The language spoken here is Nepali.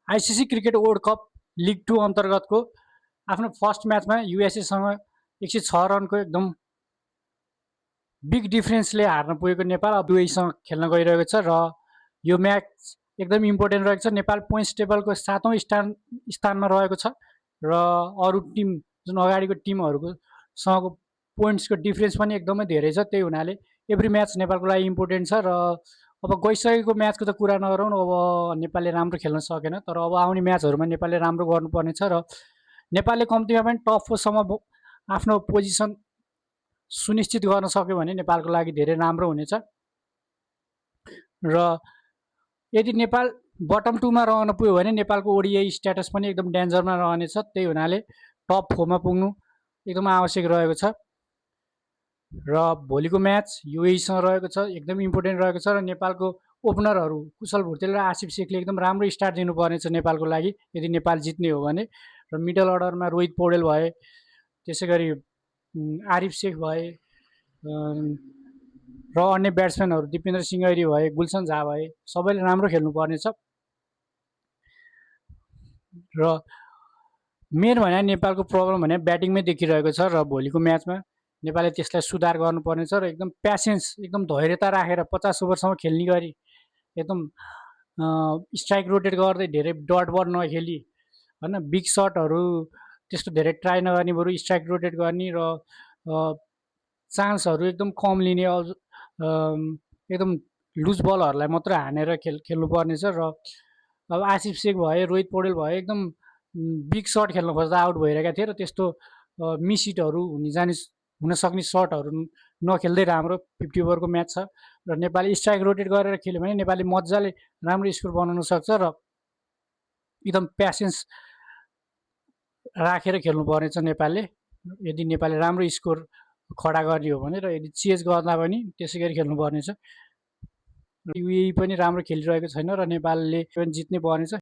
ICC cricket world cup league 2 अन्तर्गतको आफ्नो फर्स्ट म्याचमा युएसएसँग 106 रनको एकदम बिग डिफरेन्सले हार्न पुगेको नेपाल अब दुवैसँग खेल्न गइरहेको छ र यो म्याच एकदम इम्पोर्टेन्ट रहेको छ। नेपाल पोइन्ट्स टेबलको 7औं स्थानमा रहेको छ र अरू टिम जुन अगाडिको टिमहरूको सँगको पोइन्ट्सको डिफरेन्स पनि एकदमै धेरै छ। त्यही हुनाले एभ्री म्याच नेपालको लागि इम्पोर्टेन्ट छ र अब गइसकेको म्याचको त कुरा नगरौँ, अब नेपालले राम्रो खेल्न सकेन, तर अब आउने म्याचहरूमा नेपालले राम्रो गर्नुपर्ने छ र नेपालले कम्तीमा पनि टप 4 सम्म आफ्नो पोजिसन सुनिश्चित गर्न सक्यो भने नेपालको लागि धेरै राम्रो हुनेछ र यदि नेपाल बटम 2 मा रहन पुग्यो भने नेपालको ओडिआई स्ट्याटस पनि एकदम डेन्जरमा रहनेछ। त्यही हुनाले टप 4 मा पुग्नु एकदम आवश्यक रहेको छ र भोलिको म्याच युएईसँग रहेको छ, एकदम इम्पोर्टेन्ट रहेको छ र नेपालको ओपनरहरू कुशल भुर्तेल र आसिफ शेखले एकदम राम्रो स्टार्ट दिनुपर्नेछ नेपालको लागि यदि नेपाल जित्ने हो भने। र मिडल अर्डरमा रोहित पौडेल भए, त्यसै गरी आरिफ शेख भए र अन्य ब्याट्सम्यानहरू दिपेन्द्र सिंह ऐरी भए, गुलसन झा भए, सबैले राम्रो खेल्नुपर्नेछ र मेन भने नेपालको प्रब्लम भने ब्याटिङमै देखिरहेको छ र भोलिको म्याचमा नेपालले त्यसलाई सुधार गर्नुपर्नेछ र एकदम प्यासेन्स, एकदम धैर्यता राखेर 50 ओभरसम्म खेल्ने गरी एकदम स्ट्राइक रोटेट गर्दै धेरै डट बल नखेली होइन, बिग सटहरू त्यस्तो धेरै ट्राई नगर्ने, बरु स्ट्राइक रोटेट गर्ने र चान्सहरू एकदम कम लिने, एकदम लुज बलहरूलाई मात्र हानेर खेल्नुपर्नेछ र अब आसिफ शेख भए, रोहित पौडेल भए एकदम बिग सट खेल्न खोज्दा आउट भइरहेका थिए र त्यस्तो मिस हिटहरू हुन सक्ने सटहरू नखेल्दै राम्रो 50 ओभरको म्याच छ र नेपाली स्ट्राइक रोटेट गरेर खेल्यो भने नेपालले मजाले राम्रो स्कोर बनाउन सक्छ र एकदम प्यासेन्स राखेर खेल्नुपर्नेछ नेपालले, यदि नेपालले राम्रो स्कोर खडा गर्ने हो भने र यदि चेज गर्दा पनि त्यसै गरी खेल्नुपर्नेछ। युएई पनि राम्रो खेलिरहेको छैन र नेपालले पनि जित्नै पर्नेछ।